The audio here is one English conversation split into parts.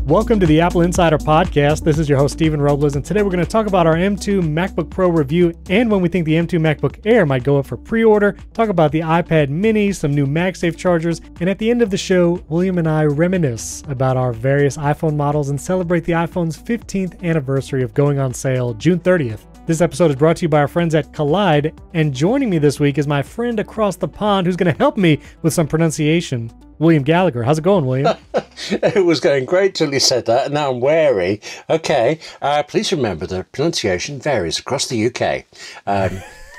Welcome to the Apple Insider Podcast. This is your host, Stephen Robles, and today we're going to talk about our M2 MacBook Pro review and when we think the M2 MacBook Air might go up for pre-order, talk about the iPad mini, some new MagSafe chargers, and at the end of the show, William and I reminisce about our various iPhone models and celebrate the iPhone's 15th anniversary of going on sale June 30th. This episode is brought to you by our friends at Collide, and joining me this week is my friend across the pond who's going to help me with some pronunciation, William Gallagher. How's it going, William? It was going great till you said that, and now I'm wary. Okay, please remember the pronunciation varies across the UK.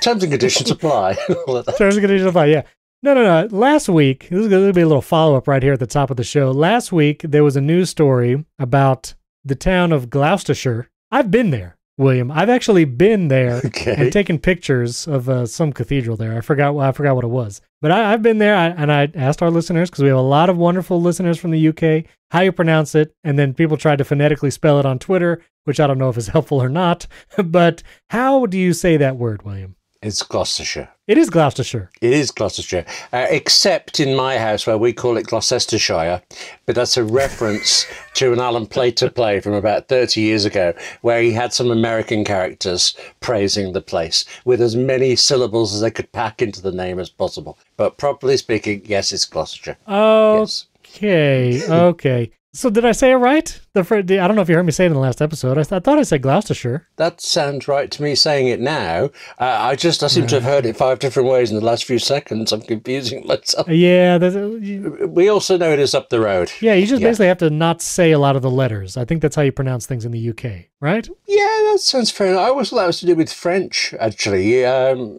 Terms and conditions apply. Terms and conditions apply, yeah. No. Last week, this is going to be a little follow-up right here at the top of the show. Last week, there was a news story about the town of Gloucestershire. I've been there, William. I've actually been there and taken pictures of some cathedral there. I forgot what it was. But I've been there, and I asked our listeners, because we have a lot of wonderful listeners from the UK, how you pronounce it, and then people tried to phonetically spell it on Twitter, which I don't know if is helpful or not. But how do you say that word, William? It's Gloucestershire. It is Gloucestershire. It is Gloucestershire, except in my house where we call it Gloucestershire, but that's a reference to an Alan Plater play from about 30 years ago where he had some American characters praising the place with as many syllables as they could pack into the name as possible. But properly speaking, yes, it's Gloucestershire. Okay, yes. Okay. So did I say it right? I don't know if you heard me say it in the last episode. I thought I said Gloucestershire. That sounds right to me saying it now. I seem to have heard it 5 different ways in the last few seconds. I'm confusing myself. Yeah. We also know it is up the road. Yeah, you just basically have to not say a lot of the letters. I think that's how you pronounce things in the UK, right? Yeah, that sounds fair enough. I always thought that was to do with French, actually.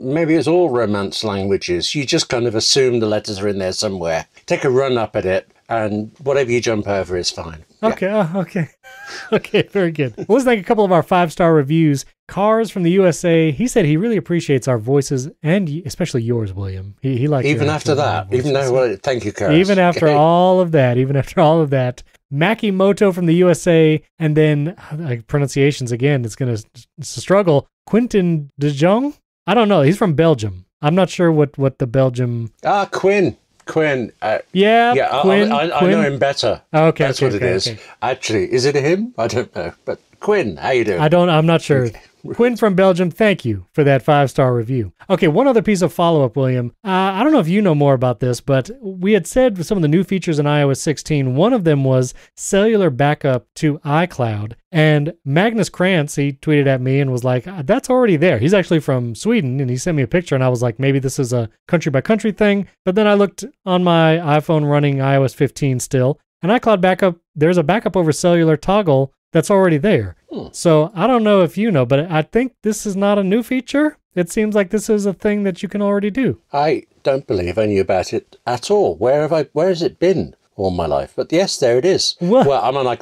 Maybe it's all Romance languages. You just kind of assume the letters are in there somewhere. Take a run up at it, and whatever you jump over is fine. Okay, yeah. Okay, very good. Well, let's thank a couple of our 5-star reviews. Cars from the USA, he said he really appreciates our voices, and especially yours, William. He likes even after that, even though, thank you, Cars. Even after all of that, Makimoto from the USA, and then pronunciations again, it's a struggle. Quentin de Jong? I don't know. He's from Belgium. I'm not sure what the Belgium... Quinn. Quinn. I know him better. Okay, that's what it is. Okay. Actually, is it him? I don't know. But Quinn, how you doing? I'm not sure. Quinn from Belgium, thank you for that 5-star review. Okay, one other piece of follow-up, William. I don't know if you know more about this, but we had said with some of the new features in iOS 16, one of them was cellular backup to iCloud. And Magnus Krantz, he tweeted at me and was like, that's already there. He's actually from Sweden, and he sent me a picture, and I was like, maybe this is a country-by-country thing. But then I looked on my iPhone running iOS 15 still, and iCloud backup, there's a backup over cellular toggle that's already there. So I don't know if you know, but I think this is not a new feature. It seems like this is a thing that you can already do. I don't believe I knew about it at all. Where has it been all my life? But yes, there it is. Well, I'm on I'm on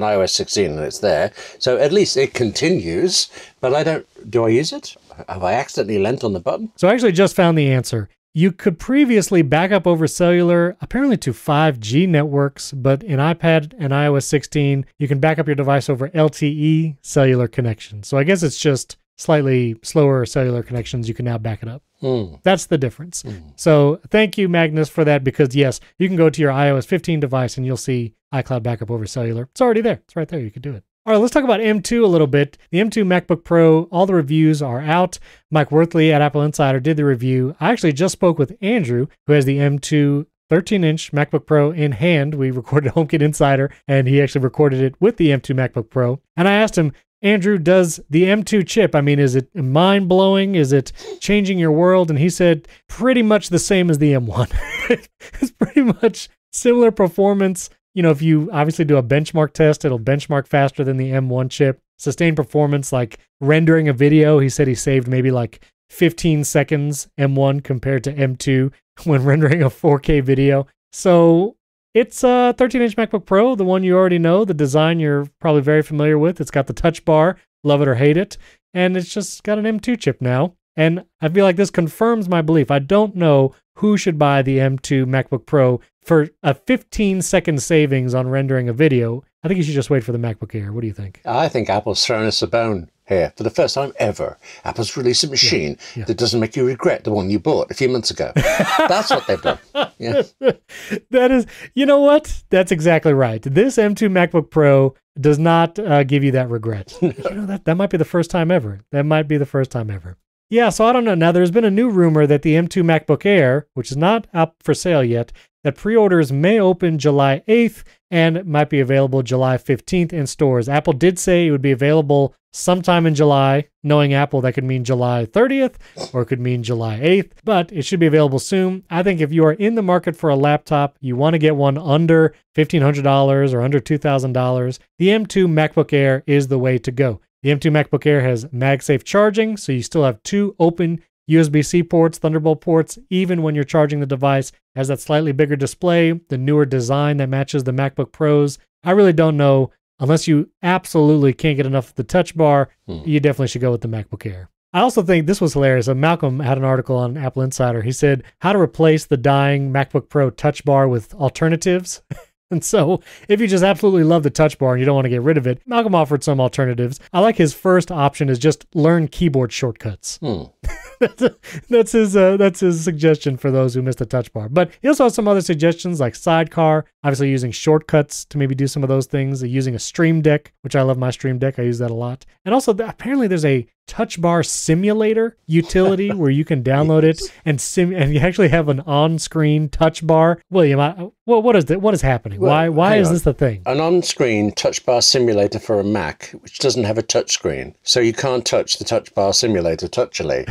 iOS 16 and it's there. So at least it continues, but do I use it? Have I accidentally leant on the button? So I actually just found the answer. You could previously back up over cellular, apparently to 5G networks, but in iPad and iOS 16, you can back up your device over LTE cellular connections. So I guess it's just slightly slower cellular connections. You can now back it up. That's the difference. So thank you, Magnus, for that, because yes, you can go to your iOS 15 device and you'll see iCloud backup over cellular. It's already there. It's right there. You could do it. All right, let's talk about M2 a little bit. The M2 MacBook Pro, all the reviews are out. Mike Worthley at AppleInsider did the review. I actually just spoke with Andrew, who has the M2 13-inch MacBook Pro in hand. We recorded HomeKit Insider, and he actually recorded it with the M2 MacBook Pro. And I asked him, Andrew, does the M2 chip, is it mind-blowing? Is it changing your world? And he said, pretty much the same as the M1. It's pretty much similar performance. If you obviously do a benchmark test, it'll benchmark faster than the M1 chip. Sustained performance, like rendering a video, he said he saved maybe like 15 seconds M1 compared to M2 when rendering a 4K video. So it's a 13-inch MacBook Pro, the one you already know, the design you're probably very familiar with. It's got the touch bar, love it or hate it, and it's just got an M2 chip now. And I feel like this confirms my belief. I don't know who should buy the M2 MacBook Pro for a 15-second savings on rendering a video. I think you should just wait for the MacBook Air. What do you think? I think Apple's thrown us a bone. here, for the first time ever, Apple's released a machine that doesn't make you regret the one you bought a few months ago. That's what they've done. Yeah. That is, you know what? That's exactly right. This M2 MacBook Pro does not give you that regret. You know, that might be the first time ever. That might be the first time ever. Yeah, so I don't know. Now, there's been a new rumor that the M2 MacBook Air, which is not up for sale yet, that pre-orders may open July 8th and might be available July 15th in stores. Apple did say it would be available sometime in July. Knowing Apple, that could mean July 30th or it could mean July 8th, but it should be available soon. I think if you are in the market for a laptop, you want to get one under $1,500 or under $2,000, the M2 MacBook Air is the way to go. The M2 MacBook Air has MagSafe charging, so you still have 2 open USB-C ports, Thunderbolt ports, even when you're charging the device. It has that slightly bigger display, the newer design that matches the MacBook Pros. I really don't know. Unless you absolutely can't get enough of the touch bar, you definitely should go with the MacBook Air. I also think this was hilarious. Malcolm had an article on AppleInsider. He said how to replace the dying MacBook Pro touch bar with alternatives. And so if you just absolutely love the touch bar and you don't want to get rid of it, Malcolm offered some alternatives. I like his first option is just learn keyboard shortcuts. That's his suggestion for those who missed the touch bar. But he also has some other suggestions like Sidecar, obviously using shortcuts to maybe do some of those things, using a Stream Deck, which I love my Stream Deck. I use that a lot. And also apparently there's a touch bar simulator utility where you can download it and you actually have an on-screen touch bar. William, what is happening? Well, why is this the thing? An on-screen touch bar simulator for a Mac, which doesn't have a touch screen, so you can't touch the touch bar simulator touchily.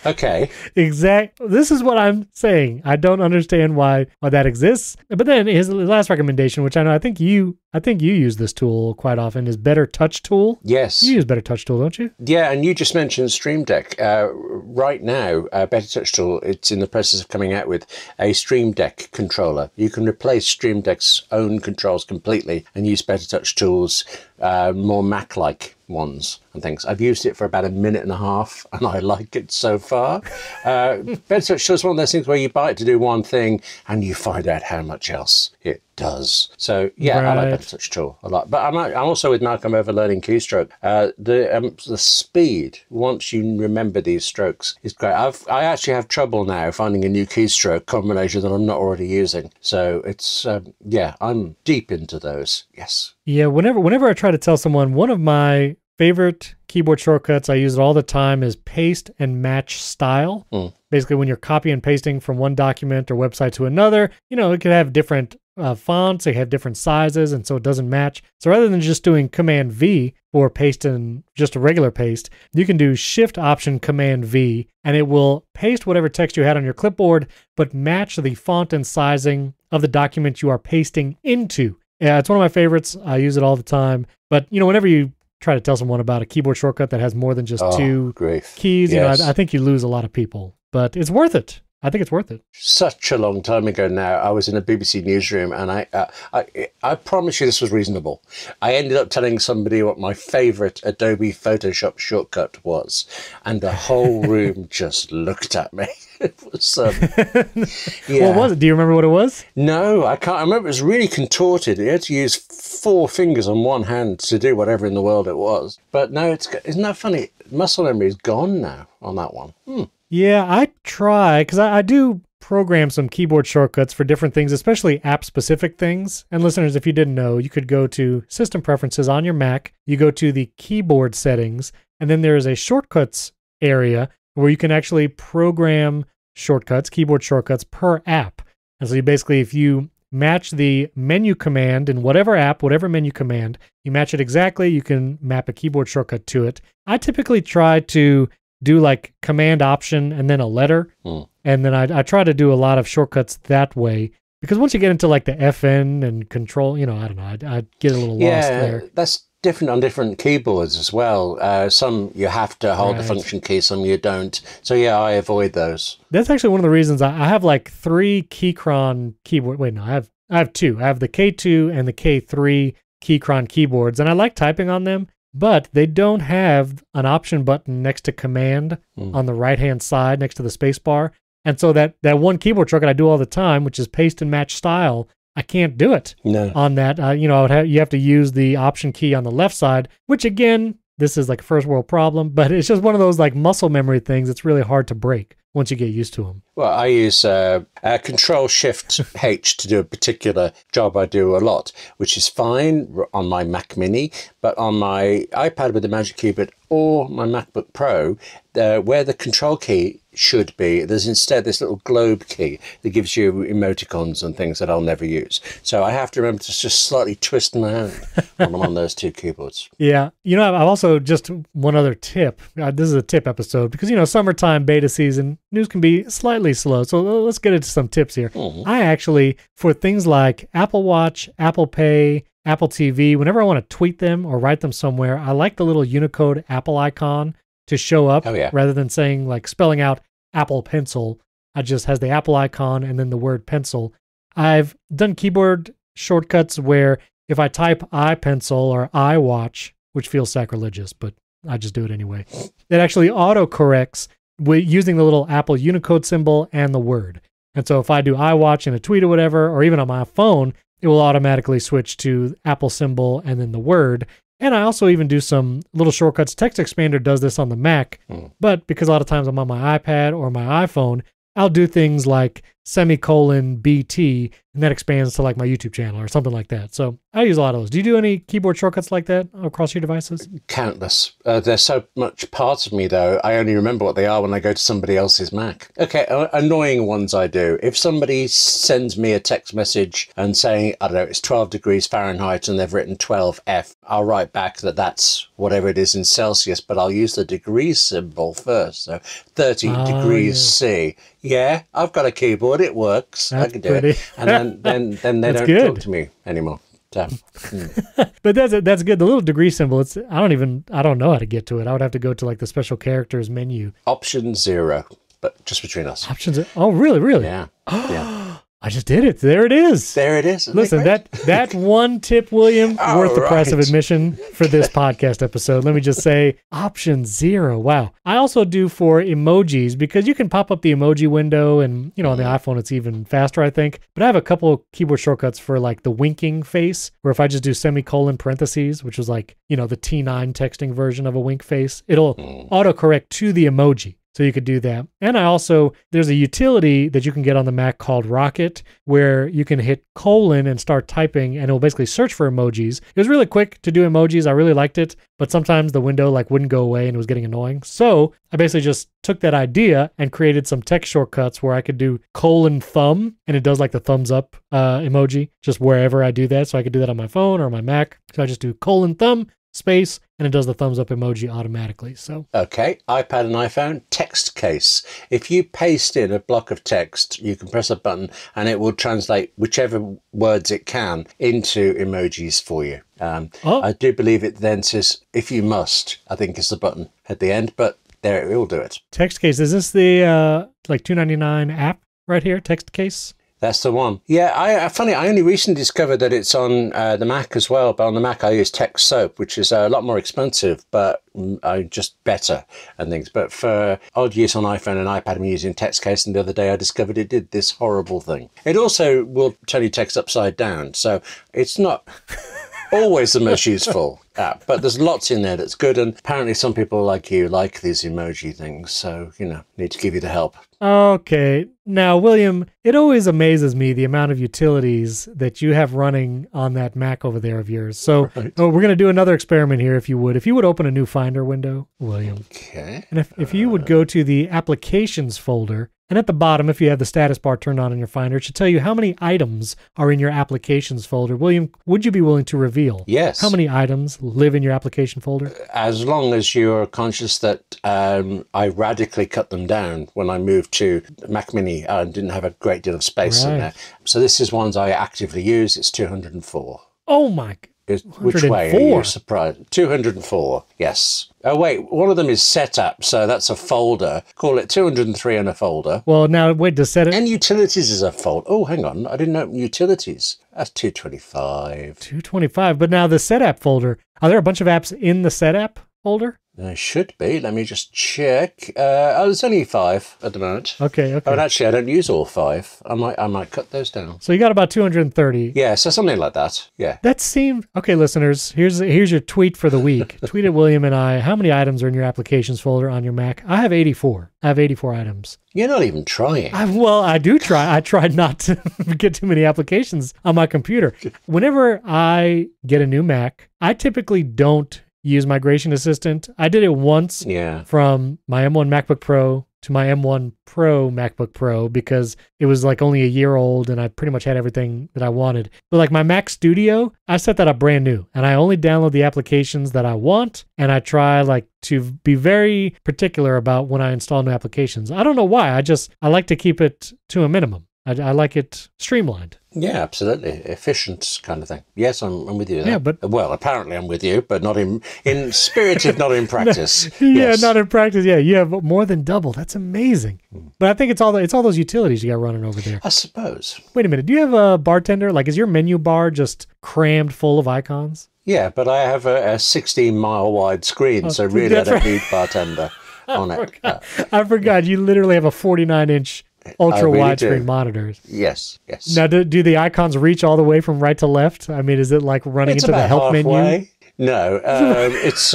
Okay. This is what I'm saying. I don't understand why that exists. But then his last recommendation, which I know I think you use this tool quite often, is Better Touch Tool. Yes. You use Better Touch Tool, don't you? Yeah, and you just mentioned Stream Deck. Right now, Better Touch Tool, it's in the process of coming out with a Stream Deck controller. You can replace Stream Deck's own controls completely and use Better Touch Tool's more Mac-like ones and things. I've used it for about 1.5 minutes and I like it so far. Better Touch Tool is one of those things where you buy it to do one thing and you find out how much else it does. So yeah, right. I like Better Touch Tool a lot. But I'm also with Malcolm over learning keystroke. The speed, once you remember these strokes, is great. I actually have trouble now finding a new keystroke combination that I'm not already using. So it's, yeah, I'm deep into those. Yes. Yeah, whenever I try to tell someone, one of my favorite keyboard shortcuts, I use it all the time, is paste and match style. Basically, when you're copy and pasting from one document or website to another, it could have different fonts, they have different sizes, and so it doesn't match. So rather than just doing Command V or paste in just a regular paste, you can do Shift Option Command V, and it will paste whatever text you had on your clipboard, but match the font and sizing of the document you are pasting into. Yeah, it's one of my favorites. I use it all the time. But, whenever you try to tell someone about a keyboard shortcut that has more than just 2 keys, yes. I think you lose a lot of people. But it's worth it. I think it's worth it. Such a long time ago now, I was in a BBC newsroom, and I promise you this was reasonable. I ended up telling somebody what my favorite Adobe Photoshop shortcut was, and the whole room just looked at me. It was, yeah. What was it? Do you remember what it was? No, I can't. I remember it was really contorted. You had to use 4 fingers on one hand to do whatever in the world it was. But no, isn't that funny? Muscle memory is gone now on that one. Yeah, I try, because I do program some keyboard shortcuts for different things, especially app-specific things. And listeners, if you didn't know, you could go to System Preferences on your Mac, you go to the keyboard settings, and then there is a shortcuts area where you can actually program shortcuts, keyboard shortcuts per app. And so you basically, if you match the menu command in whatever app, whatever menu command, you match it exactly, you can map a keyboard shortcut to it. I typically try to do like Command Option and then a letter. And then I try to do a lot of shortcuts that way. Because once you get into like the FN and Control, I don't know, I get a little lost there. Yeah, that's different on different keyboards as well. Some you have to hold the function key, some you don't. So yeah, I avoid those. That's actually one of the reasons I have like 3 Keychron keyboard. Wait, no, I have 2. I have the K2 and the K3 Keychron keyboards, and I like typing on them. But they don't have an option button next to Command on the right-hand side next to the space bar. And so that one keyboard shortcut I do all the time, which is paste and match style, I can't do it on that. You have to use the option key on the left side, which again, this is like a first world problem, but it's just one of those like muscle memory things. It's really hard to break once you get used to them. Well, I use Control Shift H to do a particular job I do a lot, which is fine on my Mac Mini, but on my iPad with the Magic Keyboard or my MacBook Pro, where the Control key should be, there's instead this little globe key that gives you emoticons and things that I'll never use. So I have to remember to just slightly twist my hand when I'm on those two keyboards. Yeah. You know, I've also just one other tip. This is a tip episode because, you know, summertime beta season, news can be slightly slow. So let's get into some tips here. I actually, for things like Apple Watch, Apple Pay, Apple TV, whenever I want to tweet them or write them somewhere, I like the little Unicode Apple icon to show up rather than saying like spelling out Apple Pencil. It just has the Apple icon and then the word pencil. I've done keyboard shortcuts where if I type iPencil or iWatch, which feels sacrilegious, but I just do it anyway, it actually autocorrects using the little Apple Unicode symbol and the word. And so if I do iWatch in a tweet or whatever, or even on my phone, it will automatically switch to Apple symbol and then the word. And I also even do some little shortcuts. Text Expander does this on the Mac, but because a lot of times I'm on my iPad or my iPhone, I'll do things like semicolon BT, and that expands to like my YouTube channel or something like that. So I use a lot of those. Do you do any keyboard shortcuts like that across your devices? Countless. They're so much part of me, though. I only remember what they are when I go to somebody else's Mac. Okay, annoying ones I do. If somebody sends me a text message and saying, I don't know, it's 12 degrees Fahrenheit and they've written 12F, I'll write back that that's whatever it is in Celsius, but I'll use the degrees symbol first. So 30 degrees C. Yeah, I've got a keyboard. It works. That's I can do it. And then they don't talk to me anymore. So, But that's good. The little degree symbol, I don't know how to get to it. I would have to go to like the special characters menu. Option 0, but just between us. Options. Oh, really? Yeah. Yeah. I just did it. There it is. There it is. Listen, that one tip, William, worth the price of admission for this podcast episode. Let me just say, option 0. Wow. I also do for emojis because you can pop up the emoji window and, you know, on the iPhone, it's even faster, I think. But I have a couple of keyboard shortcuts for like the winking face, where if I just do semicolon parentheses, which is like, you know, the T9 texting version of a wink face, it'll autocorrect to the emoji. So you could do that. And there's a utility that you can get on the Mac called Rocket, where you can hit colon and start typing, and it'll basically search for emojis. It was really quick to do emojis. I really liked it, but sometimes the window like wouldn't go away and it was getting annoying. So I basically just took that idea and created some text shortcuts where I could do colon thumb, and it does like the thumbs up emoji just wherever I do that. So I could do that on my phone or my Mac. So I just do colon thumb, space, and it does the thumbs up emoji automatically. So okay, iPad and iPhone, text case. If you paste in a block of text, you can press a button and it will translate whichever words it can into emojis for you. I do believe it then says, if you must, I think is the button at the end, but there it will do it. Text case, is this the like $2.99 app right here, text case? That's the one. Yeah, I only recently discovered that it's on the Mac as well, but on the Mac I use Text Soap, which is a lot more expensive, but just better and things. But for odd use on iPhone and iPad, I'm using Text Case, and the other day I discovered it did this horrible thing. It also will turn your text upside down, so it's not always the most useful app, but there's lots in there that's good, and apparently some people like you like these emoji things, so, you know, need to give you the help. Okay. Now, William, it always amazes me the amount of utilities that you have running on that Mac over there of yours. So we're going to do another experiment here, if you would. If you would open a new Finder window, William. Okay. And if you would go to the Applications folder, and at the bottom, if you have the status bar turned on in your Finder, it should tell you how many items are in your Applications folder. William, would you be willing to reveal? Yes. How many items live in your application folder? As long as you're conscious that I radically cut them down when I moved to Mac Mini and didn't have a great deal of space in there. So this is ones I actively use. It's 204. Oh my God. Which way are you surprised? 204, yes. Oh, wait, one of them is setup, so that's a folder. Call it 203 in a folder. Well, now, wait, does setup... And utilities is a folder. Oh, hang on, I didn't open utilities. That's 225. 225, but now the setup folder, are there a bunch of apps in the setup folder? There should be. Let me just check. Oh, there's only 5 at the moment. Okay. Oh, and actually, I don't use all 5. I might cut those down. So you got about 230. Yeah, so something like that. Yeah. That seemed okay, listeners. Here's your tweet for the week. Tweet at William and I. How many items are in your applications folder on your Mac? I have 84. I have 84 items. You're not even trying. I do try. I try not to get too many applications on my computer. Whenever I get a new Mac, I typically don't use Migration Assistant. I did it once from my M1 MacBook Pro to my M1 Pro MacBook Pro because it was like only a year old and I pretty much had everything that I wanted. But like my Mac Studio, I set that up brand new and I only download the applications that I want and I try like to be very particular about when I install new applications. I don't know why. I like to keep it to a minimum. I like it streamlined. Yeah, absolutely. Efficient kind of thing. Yes, I'm with you there. Yeah, but... Well, apparently I'm with you, but not in spirit, if not in practice. Yeah, not in practice. Yeah, you have more than double. That's amazing. But I think it's all those utilities you got running over there. I suppose. Wait a minute. Do you have a bartender? Like, is your menu bar just crammed full of icons? Yeah, but I have a 16-mile wide screen, so really I don't need bartender on it. I forgot. You literally have a 49-inch ultra widescreen monitors. Yes. Now, do the icons reach all the way from right to left? I mean, is it like running into the help menu? No, it's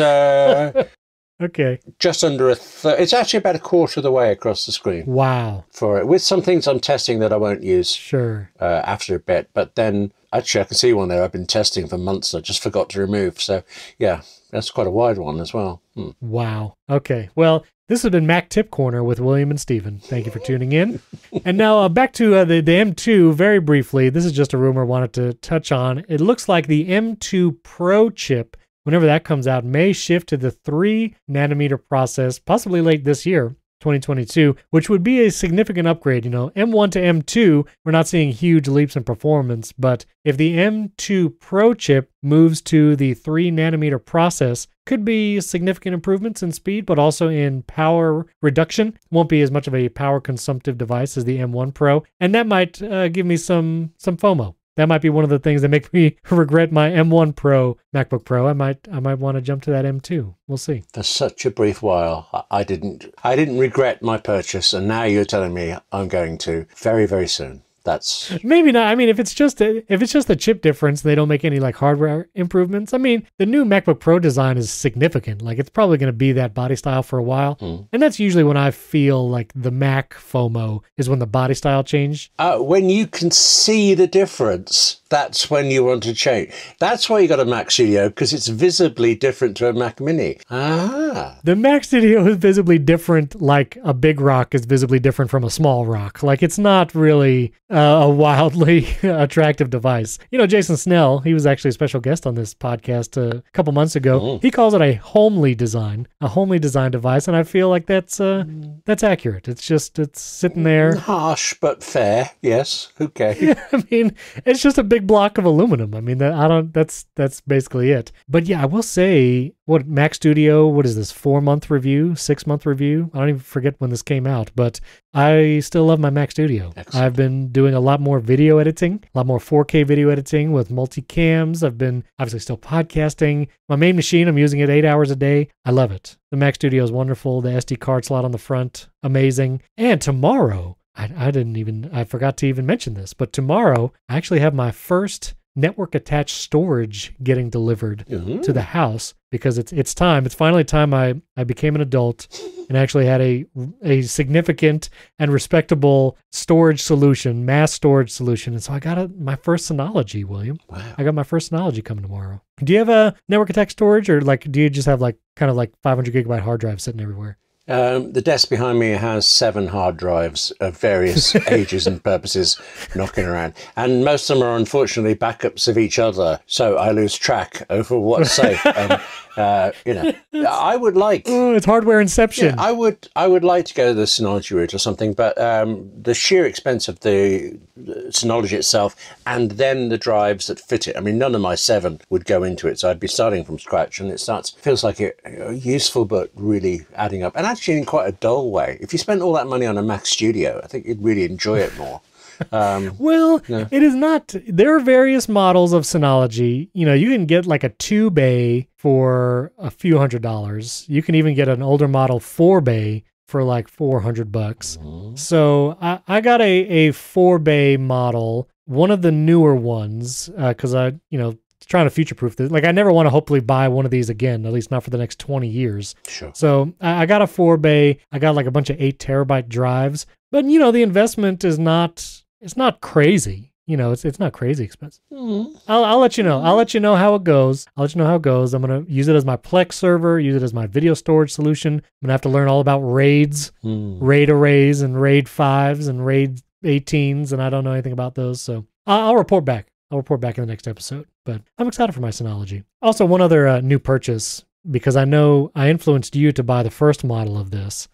okay. Just under a third. It's actually about a quarter of the way across the screen. Wow. For it, with some things I'm testing that I won't use. Sure. After a bit, but then actually I can see one there I've been testing for months. I just forgot to remove. So yeah, that's quite a wide one as well. Wow. Okay. Well, this has been Mac Tip Corner with William and Stephen. Thank you for tuning in. And now back to the M2 very briefly. This is just a rumor I wanted to touch on. It looks like the M2 Pro chip, whenever that comes out, may shift to the 3-nanometer process, possibly late this year, 2022, which would be a significant upgrade. You know, M1 to M2, we're not seeing huge leaps in performance, but if the M2 Pro chip moves to the 3-nanometer process, could be significant improvements in speed, but also in power reduction. Won't be as much of a power consumptive device as the M1 Pro, and that might give me some FOMO. That might be one of the things that make me regret my M1 Pro MacBook Pro. I might want to jump to that M2. We'll see. For such a brief while, I didn't regret my purchase, and now you're telling me I'm going to very, very soon. That's maybe not. I mean, if it's just a chip difference, they don't make any like hardware improvements. I mean, the new MacBook Pro design is significant. Like it's probably going to be that body style for a while. And that's usually when I feel like the Mac FOMO is when the body style change. When you can see the difference, that's when you want to change. That's why you got a Mac Studio, because it's visibly different to a Mac Mini. The Mac Studio is visibly different, like a big rock is visibly different from a small rock. Like it's not really a wildly attractive device. You know, Jason Snell, he was actually a special guest on this podcast a couple months ago. He calls it a homely design device, and I feel like that's accurate. It's sitting there. Harsh but fair. Yes. Okay. Yeah, I mean, it's just a big block of aluminum. I mean, that's basically it. But yeah, I will say, what Mac Studio, what is this, 4-month review, 6-month review? I don't even forget when this came out, but I still love my Mac Studio. Excellent. I've been doing a lot more video editing, a lot more 4K video editing with multicams. I've been obviously still podcasting. My main machine, I'm using it 8 hours a day. I love it. The Mac Studio is wonderful. The SD card slot on the front, amazing. And tomorrow, I forgot to even mention this, but tomorrow I actually have my first network attached storage getting delivered to the house, because it's time. It's finally time I became an adult and actually had a significant and respectable storage solution, mass storage solution. And so I got my first Synology, William. Wow. I got my first Synology coming tomorrow. Do you have a network attached storage, or like do you just have like kind of like 500 gigabyte hard drive sitting everywhere? The desk behind me has 7 hard drives of various ages and purposes knocking around. And most of them are unfortunately backups of each other. So I lose track over what's safe. I would like... Oh, it's hardware inception. Yeah, I would like to go the Synology route or something, but the sheer expense of the Synology itself and then the drives that fit it. I mean, none of my 7 would go into it. So I'd be starting from scratch, and feels like it useful, but really adding up. And actually in quite a dull way. If you spent all that money on a Mac Studio, I think you'd really enjoy it more. Well, No. it is not. There are various models of Synology. You know, you can get like a 2-bay for a few $100s. You can even get an older model 4-bay for like $400. So I got a 4-bay model, one of the newer ones, because trying to future-proof this. Like, I never want to hopefully buy one of these again, at least not for the next 20 years. Sure. So I got a 4-bay. I got like a bunch of 8-terabyte drives. But, you know, the investment is not, it's not crazy. You know, it's not crazy expensive. I'll let you know. I'll let you know how it goes. I'm going to use it as my Plex server, use it as my video storage solution. I'm going to have to learn all about RAIDs, RAID arrays and RAID 5s and RAID 18s, and I don't know anything about those. So I'll report back. I'll report back in the next episode. But I'm excited for my Synology. Also, one other new purchase, because I know I influenced you to buy the first model of this.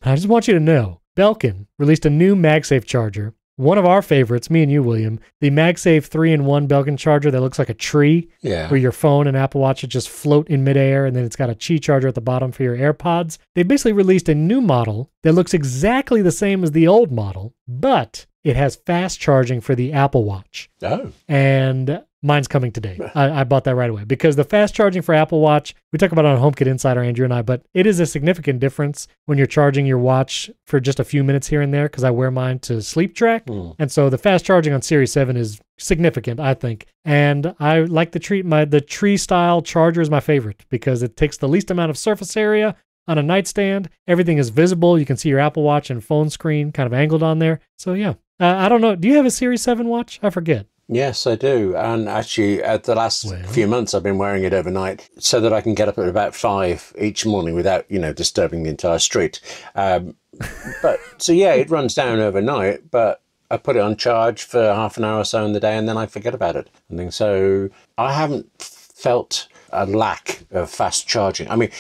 I just want you to know, Belkin released a new MagSafe charger. One of our favorites, me and you, William, the MagSafe 3-in-1 Belkin charger that looks like a tree, where your phone and Apple Watch just float in midair, and then it's got a Qi charger at the bottom for your AirPods. They basically released a new model that looks exactly the same as the old model, but it has fast charging for the Apple Watch. Oh. And mine's coming today. I bought that right away because the fast charging for Apple Watch, we talk about it on HomeKit Insider, Andrew and I, but it is a significant difference when you're charging your watch for just a few minutes here and there, because I wear mine to sleep track. And so the fast charging on Series 7 is significant, I think. And I like the tree style charger is my favorite because it takes the least amount of surface area on a nightstand. Everything is visible. You can see your Apple Watch and phone screen kind of angled on there. So yeah, I don't know. Do you have a Series 7 watch? I forget. Yes, I do. And actually, at the last few months, I've been wearing it overnight so that I can get up at about 5 each morning without, disturbing the entire street. But so, yeah, it runs down overnight, but I put it on charge for half an hour or so in the day, and then I forget about it. So I haven't felt a lack of fast charging. I mean,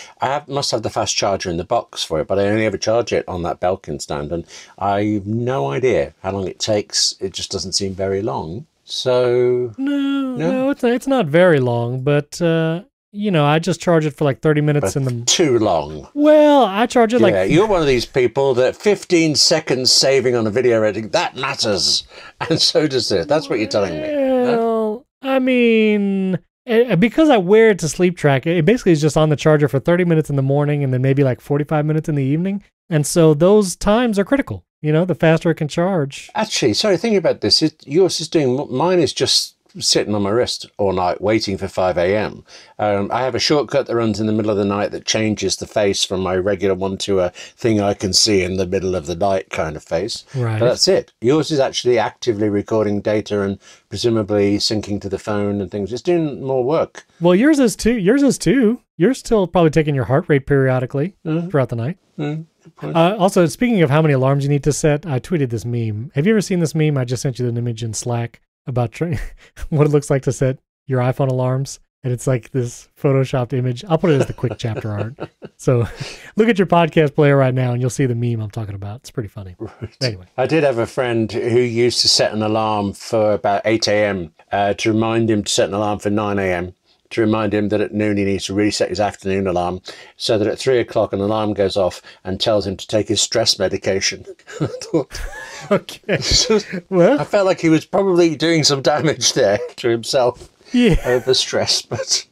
must have the fast charger in the box for it, but I only ever charge it on that Belkin stand, and I've no idea how long it takes. It just doesn't seem very long. So no, it's not very long, but I just charge it for like 30 minutes in the too long. Well, I charge it you're one of these people that 15 seconds saving on a video editing, that matters, and so does this. That's what you're telling me. Well, I mean, because I wear it to sleep track, it basically is just on the charger for 30 minutes in the morning and then maybe like 45 minutes in the evening, and so those times are critical. The faster it can charge. Actually, sorry, thinking about this, yours is mine is just sitting on my wrist all night waiting for 5 a.m. I have a shortcut that runs in the middle of the night that changes the face from my regular one to a thing I can see in the middle of the night kind of face. Right. But that's it. Yours is actually actively recording data and presumably syncing to the phone and things. It's doing more work. Well, yours is too. You're still probably taking your heart rate periodically throughout the night. Also, speaking of how many alarms you need to set, I tweeted this meme. Have you ever seen this meme? I just sent you an image in Slack about what it looks like to set your iPhone alarms. And it's like this photoshopped image. I'll put it as the quick chapter art. So look at your podcast player right now and you'll see the meme I'm talking about. It's pretty funny. Right. Anyway. I did have a friend who used to set an alarm for about 8 a.m. To remind him to set an alarm for 9 a.m. to remind him that at noon he needs to reset his afternoon alarm so that at 3 o'clock an alarm goes off and tells him to take his stress medication. I thought, okay. Well, I felt like he was probably doing some damage there to himself over stress. But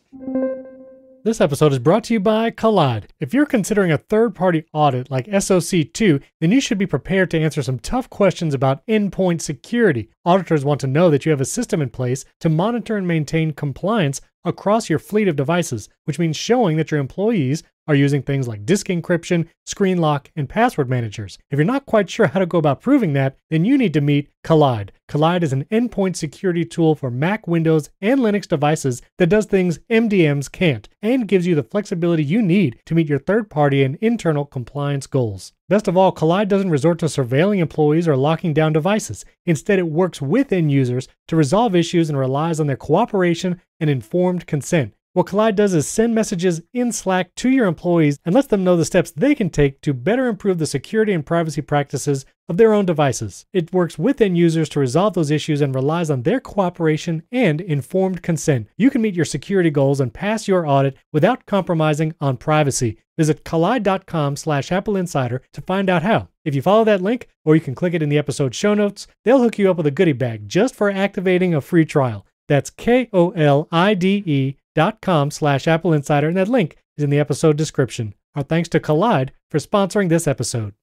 this episode is brought to you by Collide. If you're considering a third-party audit like SOC2, then you should be prepared to answer some tough questions about endpoint security. Auditors want to know that you have a system in place to monitor and maintain compliance across your fleet of devices, which means showing that your employees are using things like disk encryption, screen lock, and password managers. If you're not quite sure how to go about proving that, then you need to meet Collide. Collide is an endpoint security tool for Mac, Windows, and Linux devices that does things MDMs can't, and gives you the flexibility you need to meet your third-party and internal compliance goals. Best of all, Collide doesn't resort to surveilling employees or locking down devices. Instead, it works with end users to resolve issues and relies on their cooperation and informed consent. What Collide does is send messages in Slack to your employees and lets them know the steps they can take to better improve the security and privacy practices of their own devices. It works with end users to resolve those issues and relies on their cooperation and informed consent. You can meet your security goals and pass your audit without compromising on privacy. Visit collide.com/AppleInsider to find out how. If you follow that link, or you can click it in the episode show notes, they'll hook you up with a goodie bag just for activating a free trial. That's KOLIDE.com/AppleInsider, and that link is in the episode description. Our thanks to Collide for sponsoring this episode.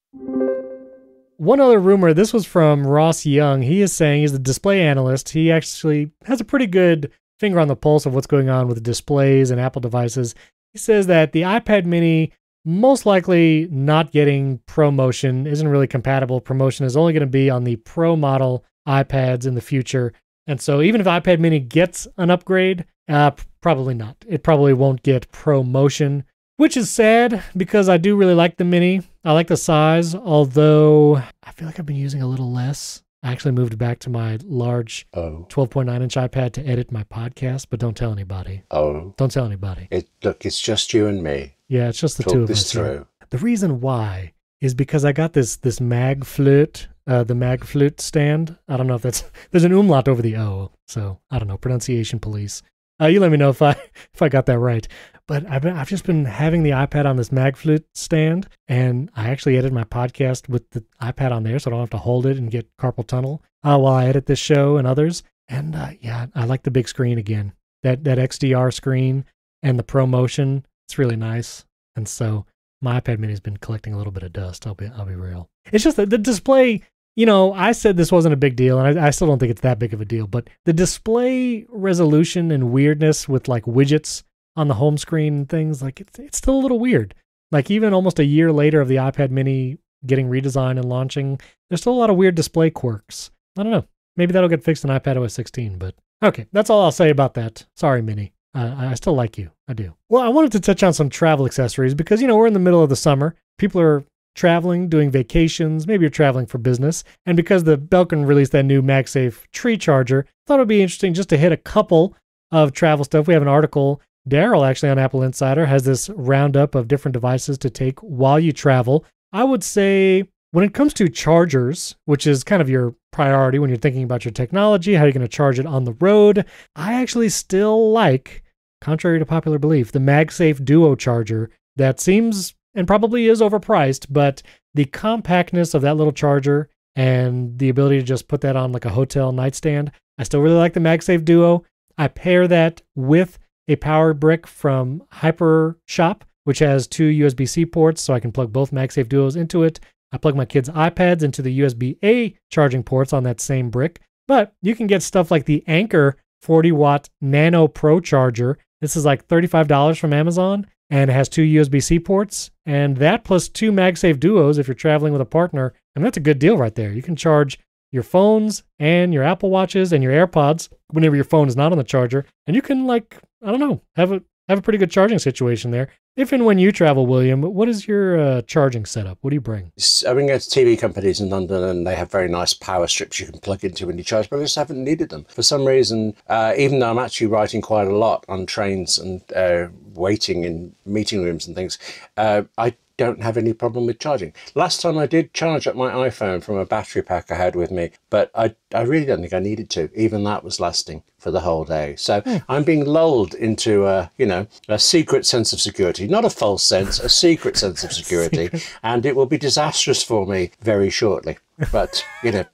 One other rumor, this was from Ross Young. He is saying, he's the display analyst, he actually has a pretty good finger on the pulse of what's going on with displays and Apple devices. He says that the iPad mini most likely not getting ProMotion, isn't really compatible. ProMotion is only going to be on the Pro model iPads in the future. And so even if iPad mini gets an upgrade, probably not. It probably won't get ProMotion, which is sad because I do really like the mini. I like the size, although I feel like I've been using a little less. I actually moved back to my large 12.9-inch iPad to edit my podcast, but don't tell anybody. Don't tell anybody. Look, it's just you and me. Yeah, it's just the two of us. Talk this through. The reason why is because I got this MagFlute, the MagFlute stand. I don't know if there's an umlaut over the O, so I don't know, pronunciation police. You let me know if I got that right. But I've just been having the iPad on this MagFlute stand, and I actually edit my podcast with the iPad on there, so I don't have to hold it and get carpal tunnel while I edit this show and others. And yeah, I like the big screen again. That XDR screen and the ProMotion, it's really nice. And so my iPad mini has been collecting a little bit of dust. I'll be real. It's just that the display. You know, I said this wasn't a big deal, and I still don't think it's that big of a deal, but the display resolution and weirdness with like widgets on the home screen and things, like it's still a little weird. Like even almost a year later of the iPad mini getting redesigned and launching, there's still a lot of weird display quirks. I don't know. Maybe that'll get fixed in iPadOS 16, but okay, that's all I'll say about that. Sorry, Mini. I still like you. I do. Well, I wanted to touch on some travel accessories because, you know, we're in the middle of the summer. People are traveling, doing vacations, maybe you're traveling for business. And because the Belkin released that new MagSafe tree charger, I thought it would be interesting just to hit a couple of travel stuff. We have an article. Daryl, actually, on AppleInsider, has this roundup of different devices to take while you travel. I would say when it comes to chargers, which is kind of your priority when you're thinking about your technology, how you're going to charge it on the road, I actually still like, contrary to popular belief, the MagSafe Duo charger. That seems and probably is overpriced, but the compactness of that little charger and the ability to just put that on like a hotel nightstand, I still really like the MagSafe Duo. I pair that with a power brick from HyperShop, which has two USB-C ports, so I can plug both MagSafe Duos into it. I plug my kids' iPads into the USB-A charging ports on that same brick. But you can get stuff like the Anker 40-watt Nano Pro charger. This is like $35 from Amazon, and it has two USB-C ports. And that plus two MagSafe Duos if you're traveling with a partner, and that's a good deal right there. You can charge your phones and your Apple Watches and your AirPods whenever your phone is not on the charger. And you can, like, I don't know, have a pretty good charging situation there. If and when you travel, William, what is your charging setup? What do you bring? I mean, there's TV companies in London, and they have very nice power strips you can plug into when you charge, but I just haven't needed them. For some reason, even though I'm actually writing quite a lot on trains and waiting in meeting rooms and things, I don't have any problem with charging. Last time I did charge up my iPhone from a battery pack I had with me, but I really don't think I needed to. Even that was lasting for the whole day. So I'm being lulled into a secret sense of security, not a false sense, a secret sense of security, and it will be disastrous for me very shortly. But, you know.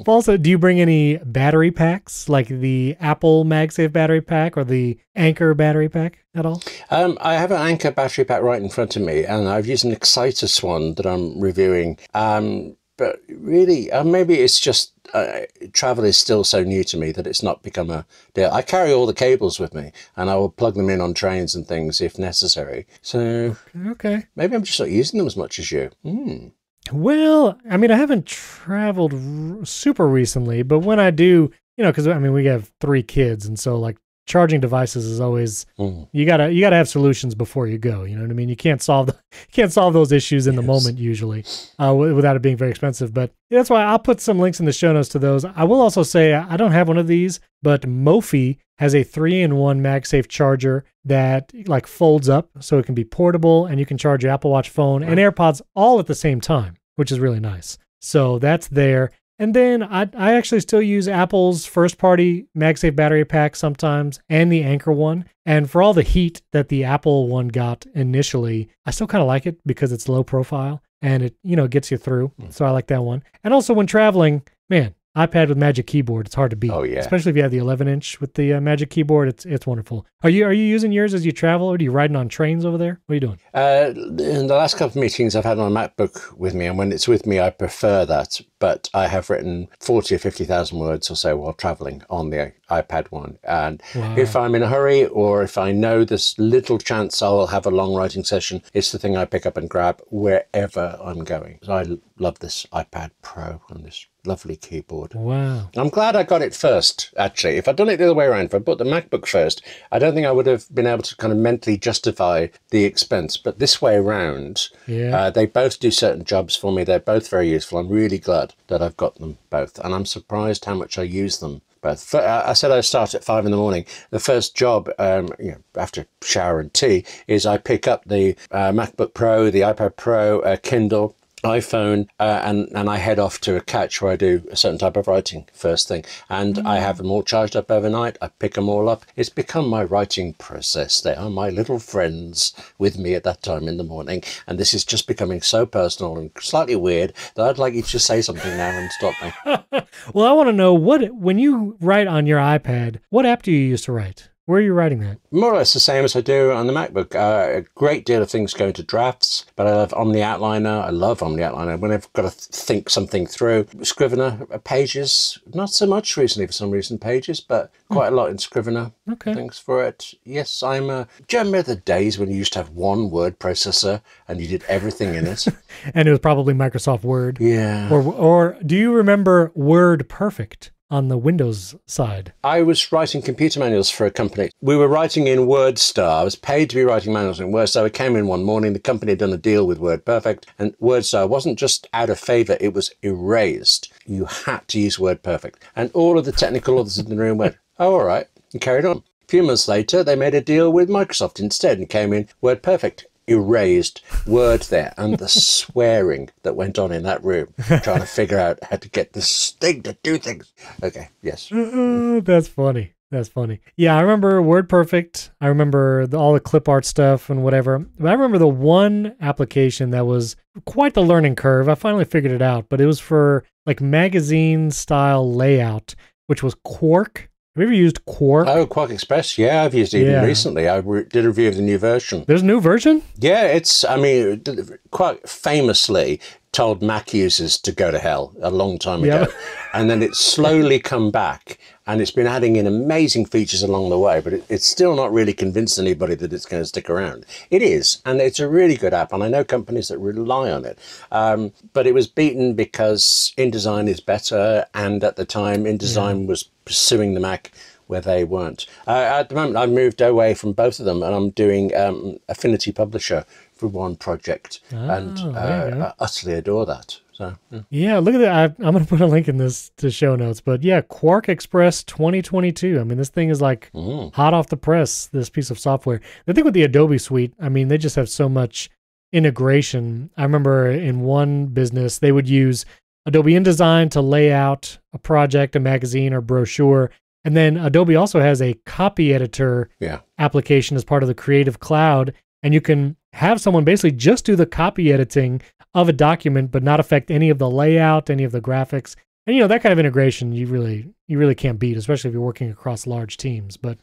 Also, do you bring any battery packs, like the Apple MagSafe battery pack or the Anker battery pack at all? I have an Anker battery pack right in front of me, and I've used an Excitus one that I'm reviewing. But really, maybe it's just travel is still so new to me that it's not become a deal. I carry all the cables with me, and I will plug them in on trains and things if necessary. So okay. Maybe I'm just not using them as much as you. Well, I mean, I haven't traveled super recently, but when I do, you know, because I mean, we have 3 kids, and so like charging devices is always you gotta have solutions before you go. You know what I mean? You can't solve those issues in the moment usually without it being very expensive. But that's why I'll put some links in the show notes to those. I will also say I don't have one of these, but Mophie has a 3-in-1 MagSafe charger that like folds up so it can be portable and you can charge your Apple Watch phone and AirPods all at the same time, which is really nice. So that's there. And then I actually still use Apple's first-party MagSafe battery pack sometimes and the Anchor one. And for all the heat that the Apple one got initially, I still kind of like it because it's low profile and it, gets you through. So I like that one. And also when traveling, man, iPad with Magic Keyboard, it's hard to beat. Oh, yeah. Especially if you have the 11-inch with the Magic Keyboard, it's wonderful. Are you using yours as you travel, or are you riding on trains over there? What are you doing? In the last couple of meetings, I've had my MacBook with me, and when it's with me, I prefer that. But I have written 40 or 50,000 words or so while traveling on the iPad one. And if I'm in a hurry, or if I know there's little chance I will have a long writing session, it's the thing I pick up and grab wherever I'm going. So I love this iPad Pro and this lovely keyboard. Wow. I'm glad I got it first, actually. If I'd done it the other way around, if I bought the MacBook first, I don't think I would have been able to kind of mentally justify the expense. But this way around, they both do certain jobs for me. They're both very useful. I'm really glad that I've got them both. And I'm surprised how much I use them. But I said I start at 5 a.m. The first job, after shower and tea, is I pick up the MacBook Pro, the iPad Pro, Kindle, iPhone, and I head off to a couch where I do a certain type of writing first thing. And I have them all charged up overnight. I pick them all up. It's become my writing process. They are my little friends with me at that time in the morning. And this is just becoming so personal and slightly weird that I'd like you to just say something now and stop me. Well, I want to know, when you write on your iPad, what app do you use to write? Where are you writing that? More or less the same as I do on the MacBook. A great deal of things go into drafts, but I love Omni Outliner. I love Omni Outliner when I've got to think something through. Scrivener, Pages, not so much recently for some reason, Pages, but quite a lot in Scrivener. Okay. Thanks for it. Yes, do you remember the days when you used to have one word processor and you did everything in it? And it was probably Microsoft Word. Yeah. Or do you remember Word Perfect? On the Windows side? I was writing computer manuals for a company. We were writing in WordStar. I was paid to be writing manuals in WordStar. I came in one morning, the company had done a deal with WordPerfect, and WordStar wasn't just out of favor, it was erased. You had to use WordPerfect. And all of the technical authors in the room went, oh, all right, and carried on. A few months later, they made a deal with Microsoft instead and came in WordPerfect. Erased Word there, and the swearing that went on in that room trying to figure out how to get this thing to do things. Okay, yes. That's funny. That's funny. Yeah, I remember WordPerfect. I remember all the clip art stuff and whatever. But I remember the one application that was quite the learning curve. I finally figured it out, but it was for like magazine style layout, which was Quark. Have you ever used Quark? Oh, Quark Express. Yeah, I've used it even recently. I did a review of the new version. There's a new version? Yeah, Quark famously told Mac users to go to hell a long time ago. And then it's slowly come back, and it's been adding in amazing features along the way, but it's still not really convinced anybody that it's going to stick around. It is, and it's a really good app, and I know companies that rely on it. But it was beaten because InDesign is better, and at the time InDesign was pursuing the Mac where they weren't. At the moment, I've moved away from both of them, and I'm doing Affinity Publisher for one project, and I utterly adore that. So yeah, look at that. I'm going to put a link in this to show notes, but yeah, Quark Express 2022. I mean, this thing is like hot off the press, this piece of software. The thing with the Adobe suite, I mean, they just have so much integration. I remember in one business, they would use Adobe InDesign to lay out a project, a magazine, or brochure. And then Adobe also has a copy editor application as part of the Creative Cloud. And you can have someone basically just do the copy editing of a document, but not affect any of the layout, any of the graphics. And, that kind of integration, you really can't beat, especially if you're working across large teams. But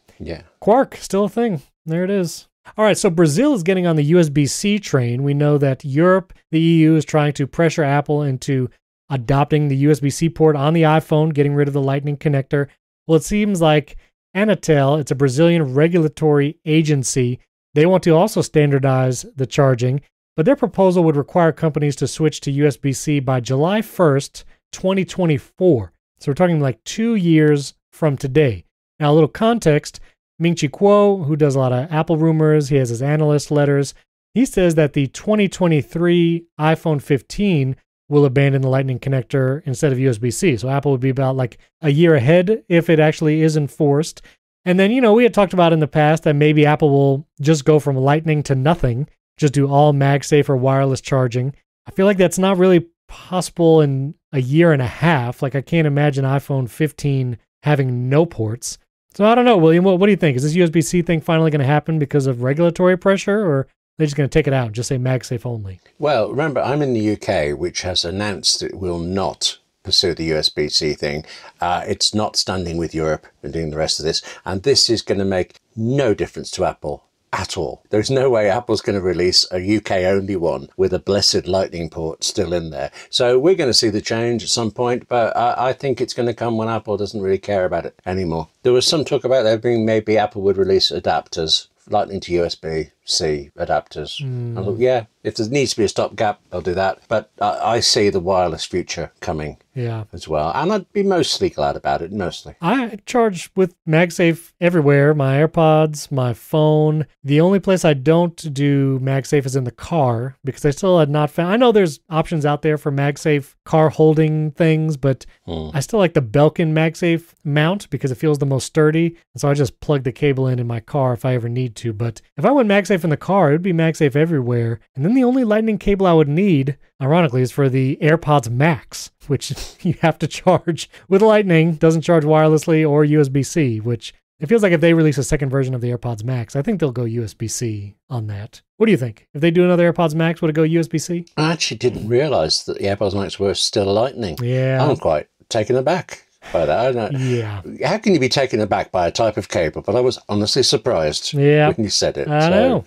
Quark, still a thing. There it is. All right, so Brazil is getting on the USB-C train. We know that Europe, the EU, is trying to pressure Apple into adopting the USB-C port on the iPhone, getting rid of the Lightning connector. Well, it seems like Anatel, it's a Brazilian regulatory agency, they want to also standardize the charging, but their proposal would require companies to switch to USB-C by July 1st, 2024. So we're talking like 2 years from today. Now, a little context, Ming-Chi Kuo, who does a lot of Apple rumors, he has his analyst letters. He says that the 2023 iPhone 15 will abandon the Lightning connector instead of USB-C. So Apple would be about like a year ahead if it actually is enforced. And then, we had talked about in the past that maybe Apple will just go from Lightning to nothing, just do all MagSafe or wireless charging. I feel like that's not really possible in a year and a half. Like I can't imagine iPhone 15 having no ports. So I don't know, William, what do you think? Is this USB-C thing finally going to happen because of regulatory pressure, or are they just going to take it out and just say MagSafe only? Well, remember, I'm in the UK, which has announced it will not pursue the USB-C thing. It's not standing with Europe and doing the rest of this. And this is going to make no difference to Apple at all. There's no way Apple's going to release a UK-only one with a blessed Lightning port still in there. So we're going to see the change at some point, but I think it's going to come when Apple doesn't really care about it anymore. There was some talk about there being maybe Apple would release adapters, Lightning to USB-C adapters. I thought, yeah, if there needs to be a stopgap, they'll do that. But I see the wireless future coming as well. And I'd be mostly glad about it, mostly. I charge with MagSafe everywhere, my AirPods, my phone. The only place I don't do MagSafe is in the car because I still had not found... I know there's options out there for MagSafe car holding things, but I still like the Belkin MagSafe mount because it feels the most sturdy. And so I just plug the cable in my car if I ever need to. But if I went MagSafe in the car, it would be MagSafe everywhere. And then the only Lightning cable I would need, ironically, is for the AirPods Max, which you have to charge with Lightning, doesn't charge wirelessly or USB-C, which it feels like if they release a second version of the AirPods Max, I think they'll go USB-C on that. What do you think? If they do another AirPods Max, would it go USB-C? I actually didn't realize that the AirPods Max were still Lightning. Yeah. I'm quite taken aback by that. I don't know. Yeah. How can you be taken aback by a type of cable? But I was honestly surprised when you said it. I know.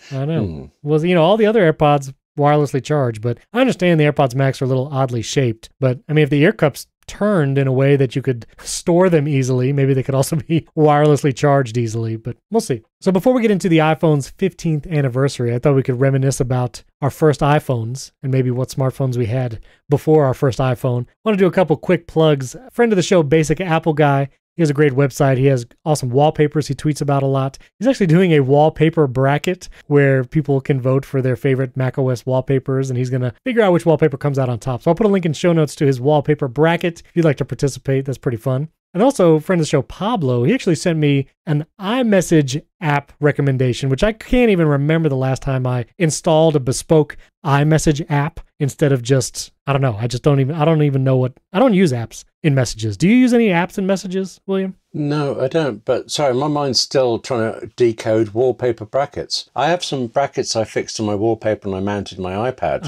Well, all the other AirPods wirelessly charge, but I understand the AirPods Max are a little oddly shaped. But I mean, if the ear cups turned in a way that you could store them easily, maybe they could also be wirelessly charged easily, but we'll see. So before we get into the iPhone's 15th anniversary, I thought we could reminisce about our first iPhones and maybe what smartphones we had before our first iPhone. I want to do a couple quick plugs. A friend of the show, Basic Apple Guy, he has a great website. He has awesome wallpapers he tweets about a lot. He's actually doing a wallpaper bracket where people can vote for their favorite macOS wallpapers, and he's going to figure out which wallpaper comes out on top. So I'll put a link in show notes to his wallpaper bracket if you'd like to participate. That's pretty fun. And also, friend of the show, Pablo, he actually sent me an iMessage app recommendation, which I can't even remember the last time I installed a bespoke iMessage app instead of just, I don't know. I don't use apps in messages. Do you use any apps in messages, William? No, I don't. But sorry, my mind's still trying to decode wallpaper brackets. I have some brackets I fixed to my wallpaper and I mounted my iPad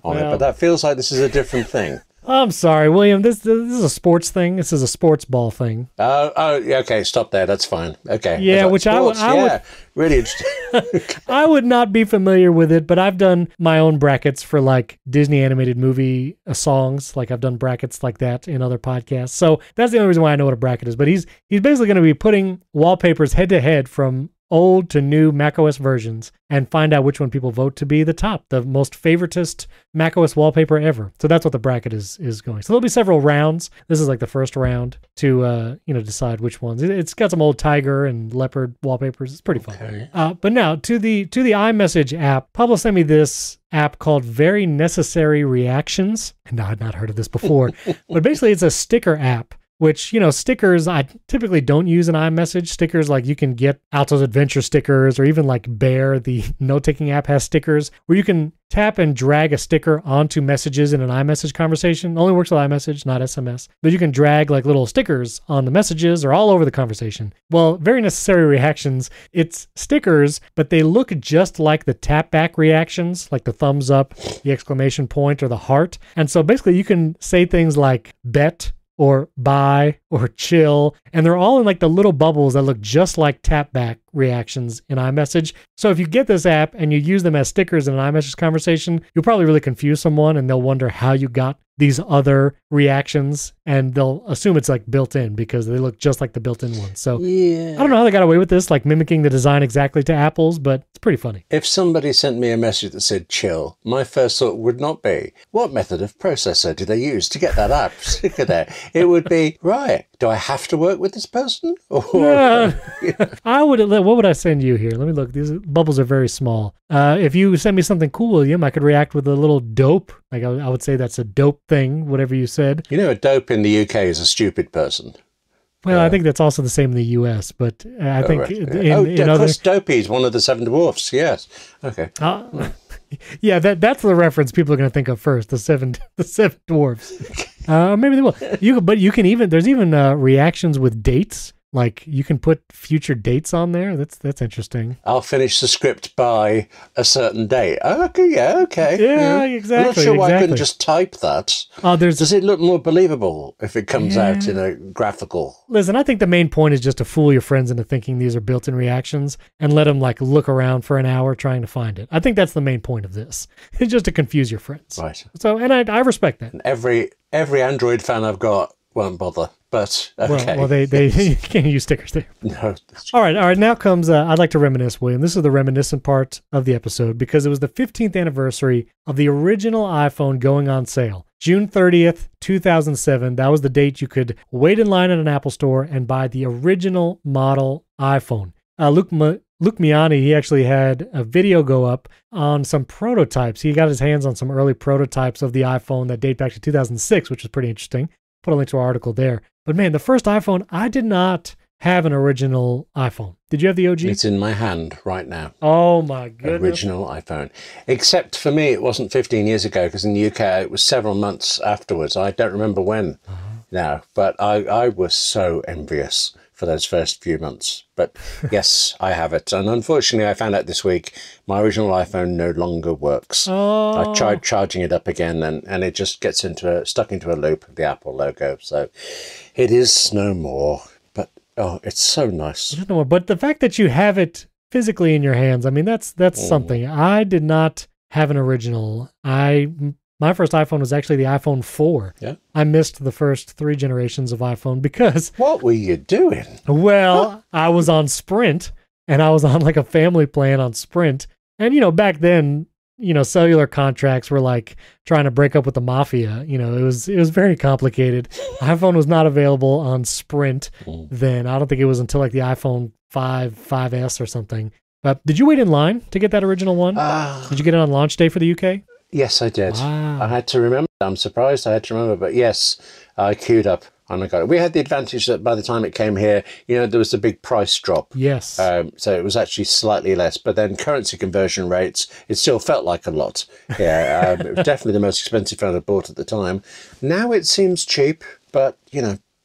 on it, but that feels like this is a different thing. I'm sorry, William. This is a sports thing. This is a sports ball thing. Okay. Stop there. That's fine. Okay. Yeah, which sports, I would really interesting. I would not be familiar with it, but I've done my own brackets for like Disney animated movie songs. Like I've done brackets like that in other podcasts. So that's the only reason why I know what a bracket is. But he's basically going to be putting wallpapers head to head from old to new macOS versions and find out which one people vote to be the top, the most favoritist macOS wallpaper ever. So that's what the bracket is going. So there'll be several rounds. This is like the first round to decide which ones. It's got some old tiger and leopard wallpapers. It's pretty fun. Okay. But now to the iMessage app. Pablo sent me this app called Very Necessary Reactions. And I had not heard of this before, but basically it's a sticker app. Which, stickers, I typically don't use in iMessage. Stickers, like you can get Alto's Adventure stickers, or even like Bear, the note-taking app, has stickers where you can tap and drag a sticker onto messages in an iMessage conversation. It only works with iMessage, not SMS. But you can drag like little stickers on the messages or all over the conversation. Well, Very Necessary Reactions, it's stickers, but they look just like the tap back reactions, like the thumbs up, the exclamation point, or the heart. And so basically you can say things like bet, or buy, or chill, and they're all in like the little bubbles that look just like tap back reactions in iMessage. So if you get this app and you use them as stickers in an iMessage conversation, you'll probably really confuse someone and they'll wonder how you got these other reactions, and they'll assume it's like built in because they look just like the built-in ones. So I don't know how they got away with this, like mimicking the design exactly to Apple's, but it's pretty funny. If somebody sent me a message that said chill, my first thought would not be, what method of processor did they use to get that app sticker there? It would be, right, Okay. Do I have to work with this person? Or I would. What would I send you here? Let me look. These bubbles are very small. If you send me something cool, William, I could react with a little dope. Like I would say that's a dope thing, whatever you said. You know, a dope in the UK is a stupid person. Well, I think that's also the same in the U.S., but I think right. in of other... course, Dopey is one of the seven dwarfs, yes. Okay. Yeah, that's the reference people are going to think of first, the seven dwarfs. Maybe they will. You can even, there's even reactions with dates. Like you can put future dates on there. That's interesting. I'll finish the script by a certain date. Oh, okay, yeah, okay. Yeah, exactly. I'm not sure why I couldn't just type that. Does it look more believable if it comes out in a graphical? Listen, I think the main point is just to fool your friends into thinking these are built-in reactions and let them like look around for an hour trying to find it. I think that's the main point of this. It's just to confuse your friends. Right. So, and I respect that. And every Android fan I've got won't bother. But okay. Well, they you can't use stickers there. No. All right. Now comes I'd like to reminisce, William. This is the reminiscent part of the episode because it was the 15th anniversary of the original iPhone going on sale. June 30th, 2007. That was the date you could wait in line at an Apple store and buy the original model iPhone. Luke Miani, he actually had a video go up on some prototypes. He got his hands on some early prototypes of the iPhone that date back to 2006, which is pretty interesting. Put a link to our article there. But man, the first iPhone, I did not have an original iPhone. Did you have the OG? It's in my hand right now. Oh my goodness. Original iPhone. Except for me, it wasn't 15 years ago because in the UK it was several months afterwards. I don't remember when now, but I was so envious for those first few months. But yes, I have it. And unfortunately, I found out this week my original iPhone no longer works. I tried charging it up again and it just gets stuck into a loop of the Apple logo. So it is no more. But it's so nice. No more. But the fact that you have it physically in your hands, I mean, that's something. I did not have an original. My first iPhone was actually the iPhone 4. Yeah. I missed the first 3 generations of iPhone because... What were you doing? Well, I was on Sprint, and I was on like a family plan on Sprint. And, back then, cellular contracts were like trying to break up with the mafia. It was very complicated. iPhone was not available on Sprint then. I don't think it was until like the iPhone 5S or something. But did you wait in line to get that original one? Did you get it on launch day for the UK? Yes, I did. Wow. I had to remember. I'm surprised I had to remember, but yes, I queued up and I got it. We had the advantage that by the time it came here, there was a big price drop. Yes. So it was actually slightly less, but then currency conversion rates, it still felt like a lot. Yeah, it was definitely the most expensive phone I bought at the time. Now it seems cheap, but,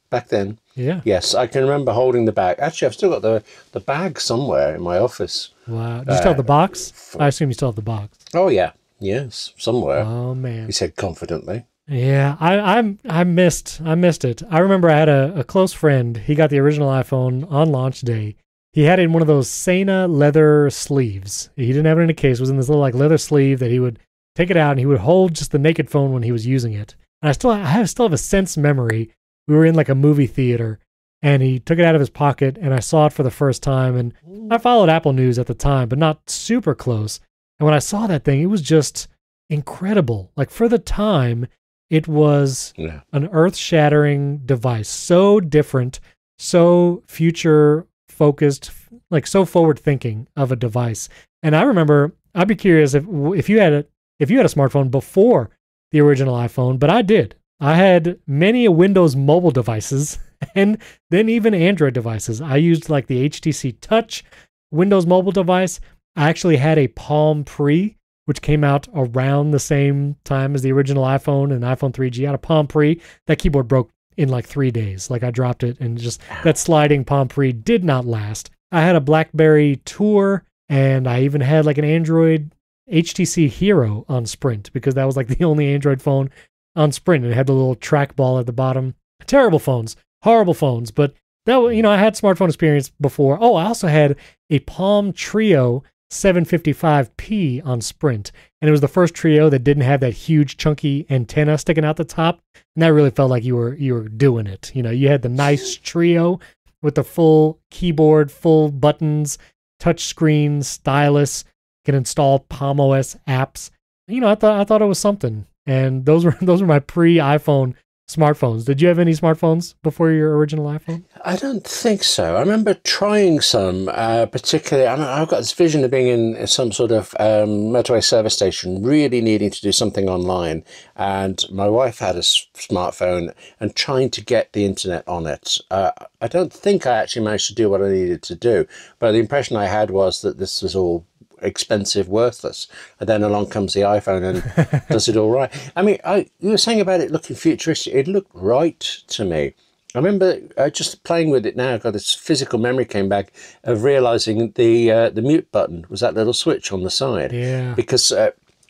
back then. Yeah. Yes, I can remember holding the bag. Actually, I've still got the bag somewhere in my office. Wow. Do you still have the box? I assume you still have the box. Oh, yeah. Yes, somewhere. Oh man, he said confidently. Yeah, I missed it. I remember I had a close friend. He got the original iPhone on launch day. He had it in one of those Sena leather sleeves. He didn't have it in a case. It was in this little like leather sleeve that he would take it out and he would hold just the naked phone when he was using it. And I still have a sense memory. We were in like a movie theater and he took it out of his pocket and I saw it for the first time. And I followed Apple News at the time, but not super close. And when I saw that thing, it was just incredible. Like for the time, it was an earth-shattering device. So different, so future-focused, like so forward-thinking of a device. And I remember, I'd be curious if you had a smartphone before the original iPhone, but I did. I had many Windows mobile devices and then even Android devices. I used like the HTC Touch Windows mobile device. I actually had a Palm Pre, which came out around the same time as the original iPhone and iPhone 3G. I had a Palm Pre. That keyboard broke in like 3 days. Like I dropped it and just that sliding Palm Pre did not last. I had a BlackBerry Tour and I even had like an Android HTC Hero on Sprint because that was like the only Android phone on Sprint and it had the little trackball at the bottom. Terrible phones, horrible phones, but that, I had smartphone experience before. Oh, I also had a Palm Trio 755p on Sprint. And it was the first Trio that didn't have that huge chunky antenna sticking out the top. And that really felt like you were doing it. You had the nice Trio with the full keyboard, full buttons, touch screen, stylus, can install Palm OS apps. I thought it was something. And those were my pre-iPhone smartphones. Did you have any smartphones before your original iPhone? I don't think so. I remember trying some, particularly, I've got this vision of being in some sort of motorway service station, really needing to do something online. And my wife had a smartphone and trying to get the internet on it. I don't think I actually managed to do what I needed to do, but the impression I had was that this was all expensive, worthless, and then along comes the iPhone and does it all right. I mean, you were saying about it looking futuristic. It looked right to me. I remember just playing with it now. Got this physical memory came back of realizing the mute button was that little switch on the side. Yeah. Because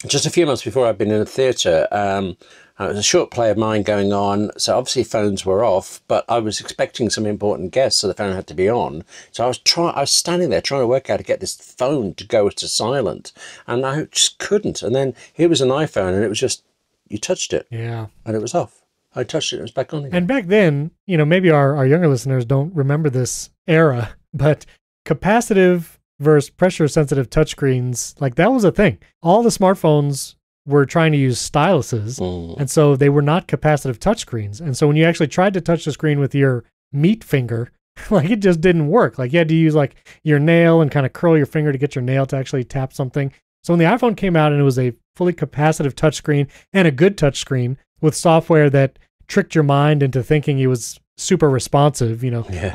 just a few months before I'd been in a theatre, it was a short play of mine going on, so obviously phones were off, but I was expecting some important guests, so the phone had to be on. So I was standing there trying to work out how to get this phone to go to silent, and I just couldn't. And then here was an iPhone, and it was just, you touched it, Yeah. and it was off. I touched it, and it was back on again. And back then, maybe our younger listeners don't remember this era, but capacitive versus pressure-sensitive touchscreens, like that was a thing. All the smartphones were trying to use styluses, and so they were not capacitive touchscreens. And so when you actually tried to touch the screen with your meat finger, like it just didn't work. Like you had to use like your nail and kind of curl your finger to get your nail to actually tap something. So when the iPhone came out and it was a fully capacitive touchscreen and a good touchscreen with software that tricked your mind into thinking it was super responsive,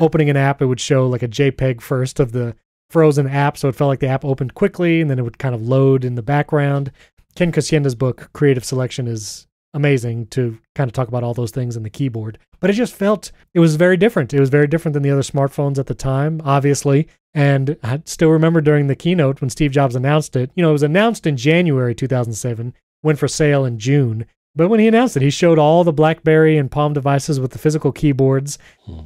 opening an app, it would show like a JPEG first of the frozen app, so it felt like the app opened quickly and then it would kind of load in the background. Ken Kosienda's book, Creative Selection, is amazing to kind of talk about all those things in the keyboard. But it just felt, it was very different. It was very different than the other smartphones at the time, obviously. And I still remember during the keynote when Steve Jobs announced it, it was announced in January 2007, went for sale in June. But when he announced it, he showed all the BlackBerry and Palm devices with the physical keyboards.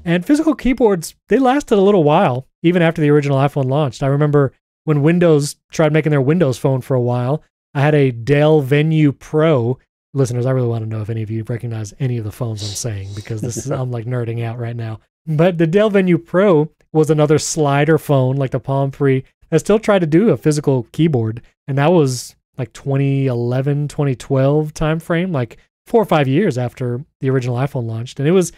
And physical keyboards, they lasted a little while, even after the original iPhone launched. I remember when Windows tried making their Windows Phone for a while, I had a Dell Venue Pro. Listeners, I really want to know if any of you recognize any of the phones I'm saying, because this is, I'm like nerding out right now. But the Dell Venue Pro was another slider phone like the Palm Pre that still tried to do a physical keyboard. And that was like 2011, 2012 timeframe, like 4 or 5 years after the original iPhone launched. And it was,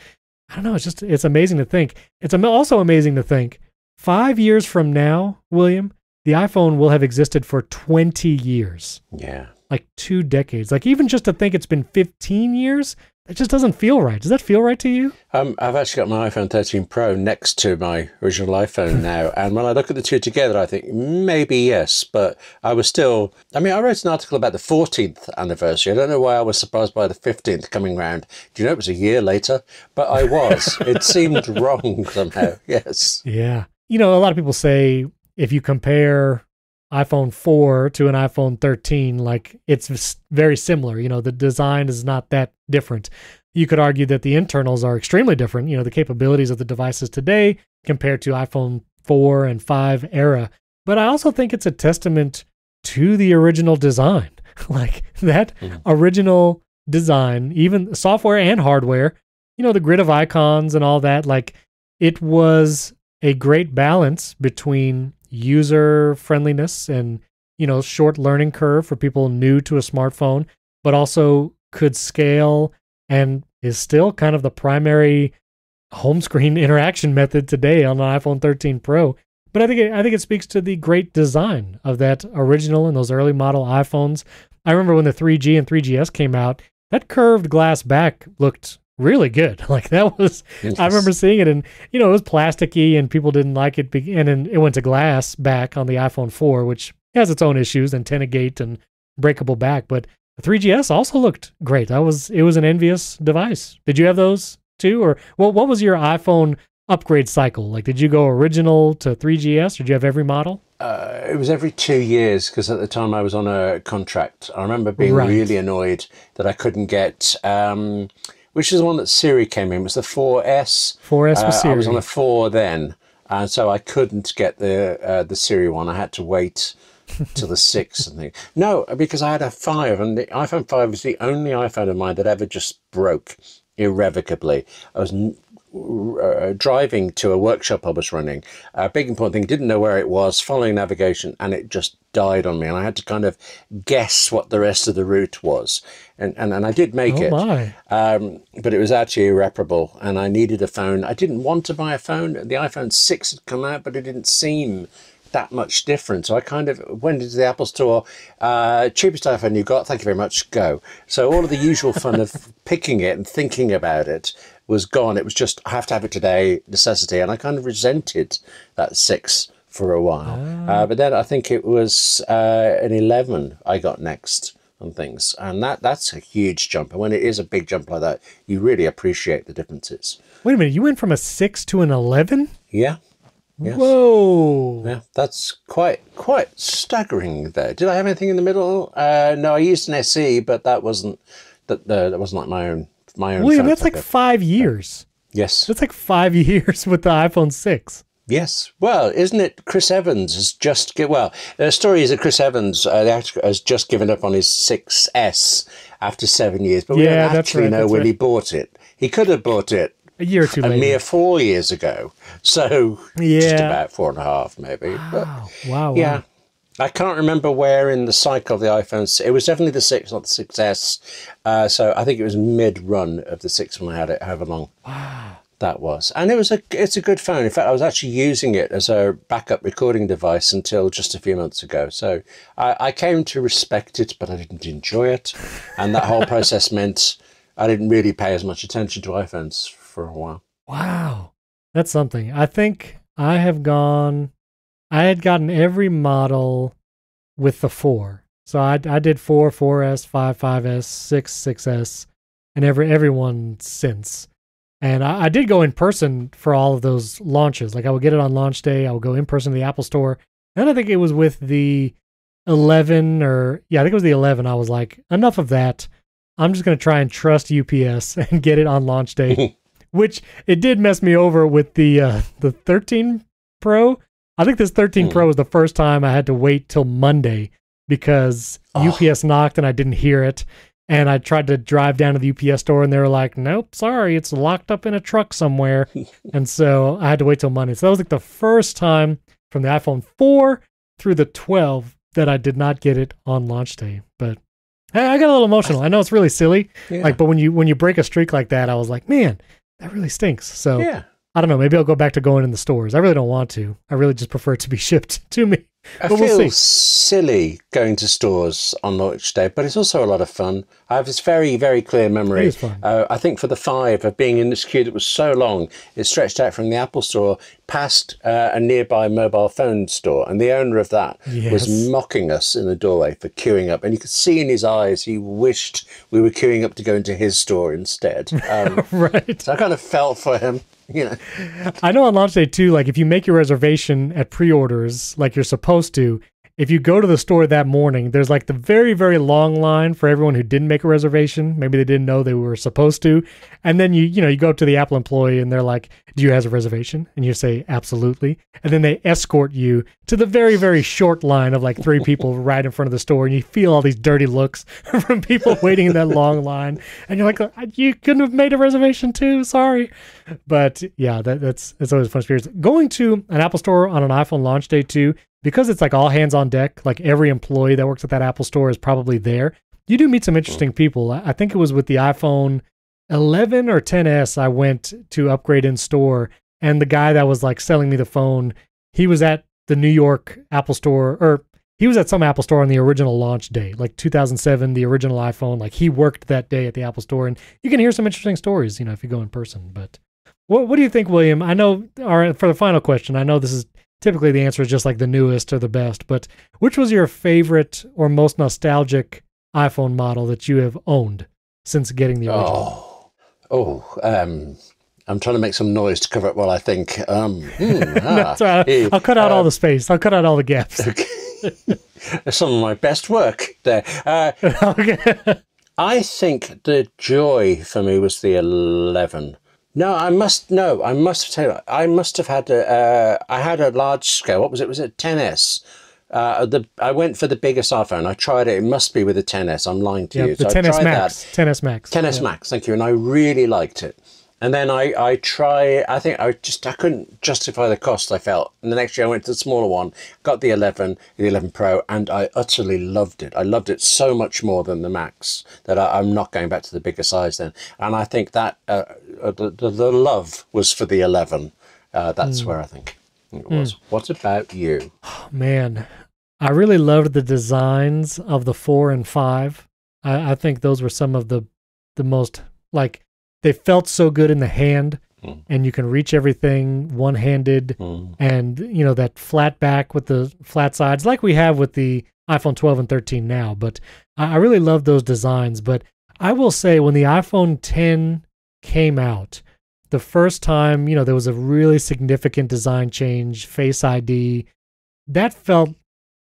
I don't know, it's amazing to think. It's also amazing to think 5 years from now, William, the iPhone will have existed for 20 years. Yeah. Like 2 decades. Like even just to think it's been 15 years, it just doesn't feel right. Does that feel right to you? I've actually got my iPhone 13 Pro next to my original iPhone now. And when I look at the two together, I think maybe yes. But I was still, I wrote an article about the 14th anniversary. I don't know why I was surprised by the 15th coming round. Do you know it was a year later? But I was. It seemed wrong somehow. Yes. Yeah. A lot of people say if you compare iPhone 4 to an iPhone 13, like it's very similar. The design is not that different. You could argue that the internals are extremely different. The capabilities of the devices today compared to iPhone 4 and 5 era. But I also think it's a testament to the original design. Like that original design, even software and hardware, the grid of icons and all that, like it was a great balance between user friendliness and, short learning curve for people new to a smartphone, but also could scale and is still kind of the primary home screen interaction method today on the iPhone 13 Pro. But I think it speaks to the great design of that original and those early model iPhones. I remember when the 3G and 3GS came out, that curved glass back looked really good. Like that was, I remember seeing it and, it was plasticky and people didn't like it. And then it went to glass back on the iPhone 4, which has its own issues, antenna gate and breakable back. But the 3GS also looked great. It was an envious device. Did you have those too? Or what was your iPhone upgrade cycle? Like, did you go original to 3GS or did you have every model? It was every 2 years because at the time I was on a contract. I remember being really annoyed that I couldn't get, which is the one that Siri came in. It was the 4S. 4S was Siri. I was on a 4 then, and so I couldn't get the Siri one. I had to wait till the 6 and things. No, because I had a 5, and the iPhone 5 was the only iPhone of mine that ever just broke irrevocably. I was driving to a workshop I was running. A big important thing, didn't know where it was, following navigation, and it just died on me. And I had to kind of guess what the rest of the route was. And I did make it. But it was actually irreparable. And I needed a phone. I didn't want to buy a phone. The iPhone 6 had come out, but it didn't seem that much different. So I kind of went into the Apple store, cheapest iPhone you got, thank you very much, go. So all of the usual fun of picking it and thinking about it was gone. It was just, I have to have it today, necessity. And I kind of resented that 6 for a while. But then I think it was an 11 I got next on things. And that's a huge jump. And when it is a big jump like that, you really appreciate the differences. Wait a minute, you went from a 6 to an 11? Yeah. Yes. Whoa! Yeah, that's quite staggering. There, did I have anything in the middle? No, I used an SE, but that wasn't that wasn't like my own. William, that's like 5 years. Yes, that's like 5 years with the iPhone 6. Yes. Well, isn't it? Chris Evans has just the story is that Chris Evans, the actor, has just given up on his 6S after 7 years, but we don't actually know when he bought it. He could have bought it a year or two later. A mere 4 years ago. So just about 4.5 maybe. Wow. Yeah. I can't remember where in the cycle of the iPhone. It was definitely the 6, not the 6S. So I think it was mid-run of the 6 when I had it, however long that was. And it's a good phone. In fact, I was actually using it as a backup recording device until just a few months ago. So I came to respect it, but I didn't enjoy it. And that whole process meant I didn't really pay as much attention to iPhones for a while. Wow. That's something. I think I had gotten every model with the 4. So I did 4, 4S, 5, 5S, 6, 6S, and everyone since. And I did go in person for all of those launches. Like I would get it on launch day. I would go in person to the Apple store. And I think it was with the 11 I think it was the 11. I was like, enough of that. I'm just going to try and trust UPS and get it on launch day. Which it did mess me over with the 13 Pro. I think this 13 Pro was the first time I had to wait till Monday because UPS knocked and I didn't hear it. And I tried to drive down to the UPS store and they were like, nope, sorry, it's locked up in a truck somewhere. And so I had to wait till Monday. So that was like the first time from the iPhone 4 through the 12 that I did not get it on launch day. But I got a little emotional. I know it's really silly. Yeah. But when you break a streak like that, I was like, man, that really stinks. So I don't know. Maybe I'll go back to going in the stores. I really don't want to. I really just prefer it to be shipped to me. I feel silly going to stores on launch day, but it's also a lot of fun. I have this very, very clear memory. It is fun. I think for the 5 of being in this queue that was so long, it stretched out from the Apple store past a nearby mobile phone store. And the owner of that was mocking us in the doorway for queuing up. And you could see in his eyes, he wished we were queuing up to go into his store instead. Right. So I kind of felt for him. I know on launch day too, like if you make your reservation at pre-orders like you're supposed to, if you go to the store that morning, there's like the very, very long line for everyone who didn't make a reservation. Maybe they didn't know they were supposed to. And then you go up to the Apple employee and they're like, do you have a reservation? And you say, absolutely. And then they escort you to the very, very short line of like 3 people right in front of the store. And you feel all these dirty looks from people waiting in that long line. And you're like, you couldn't have made a reservation too. Sorry. But yeah, it's always a fun experience. Going to an Apple store on an iPhone launch day too, because it's like all hands on deck, like every employee that works at that Apple store is probably there. You do meet some interesting people. I think it was with the iPhone 11 or 10S, I went to upgrade in store, and the guy that was like selling me the phone, he was at the New York Apple store, or he was at some Apple store on the original launch day, like 2007, the original iPhone. Like he worked that day at the Apple store, and you can hear some interesting stories, if you go in person. But what do you think, William? I know, for the final question, I know this is typically the answer is just like the newest or the best, but which was your favorite or most nostalgic iPhone model that you have owned since getting the original? I'm trying to make some noise to cover up while I think. That's right. I'll cut out all the space. I'll cut out all the gaps. Okay. Some of my best work there. Okay. I think the joy for me was the 11. I must tell you, I must have had I had a large scale. What was it? Was it 10S? I went for the biggest iPhone. I tried it. It must be with the 10S. I'm lying to you. The so 10S Max. 10S Max. 10S Max. Thank you. And I really liked it. And then I think I couldn't justify the cost, I felt. And the next year I went to the smaller one, got the 11 Pro, and I utterly loved it. I loved it so much more than the Max that I'm not going back to the bigger size then. And I think that the love was for the 11. That's where I think it was. What about you? Oh, man, I really loved the designs of the 4 and 5. I think those were some of the most, like, they felt so good in the hand, and you can reach everything one-handed, and, you know, that flat back with the flat sides, like we have with the iPhone 12 and 13 now. But I really love those designs. But I will say, when the iPhone 10 came out, the first time, you know, there was a really significant design change, Face ID, that felt,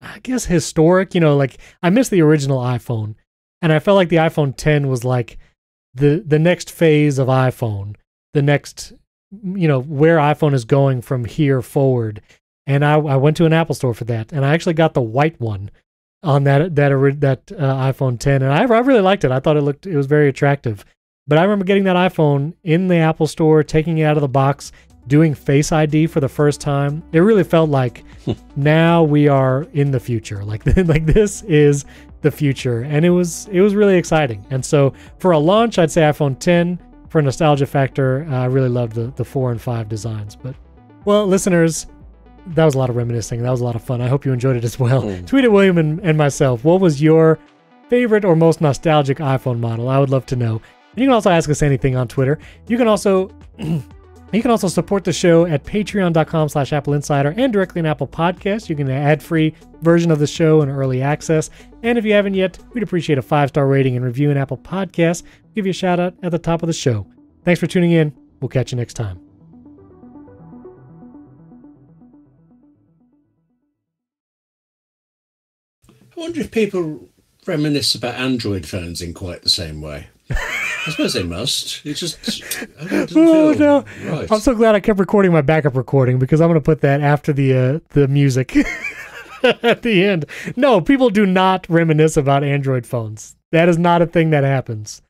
I guess, historic. You know, like, I miss the original iPhone, and I felt like the iPhone 10 was like the next phase of iPhone, the next, you know, where iPhone is going from here forward. And I went to an Apple store for that, and I actually got the white one on that iPhone 10, and I really liked it. I thought it was very attractive. But I remember getting that iPhone in the Apple store, taking it out of the box, doing Face ID for the first time. It really felt like now we are in the future. Like this is the future, and it was really exciting. And so for a launch, I'd say iPhone 10. For a nostalgia factor, I really loved the 4 and 5 designs. But, well, listeners, that was a lot of reminiscing. That was a lot of fun. I hope you enjoyed it as well. Tweet at William and myself. What was your favorite or most nostalgic iPhone model? I would love to know. And you can also ask us anything on Twitter. You can also support the show at patreon.com/AppleInsider and directly on Apple Podcasts. You can get an ad-free version of the show and early access. And if you haven't yet, we'd appreciate a 5-star rating and review in Apple Podcasts. We'll give you a shout out at the top of the show. Thanks for tuning in. We'll catch you next time. I wonder if people reminisce about Android phones in quite the same way. I suppose they must. It just Oh no! Right. I'm so glad I kept recording my backup recording, because I'm going to put that after the music at the end. No, people do not reminisce about Android phones. That is not a thing that happens.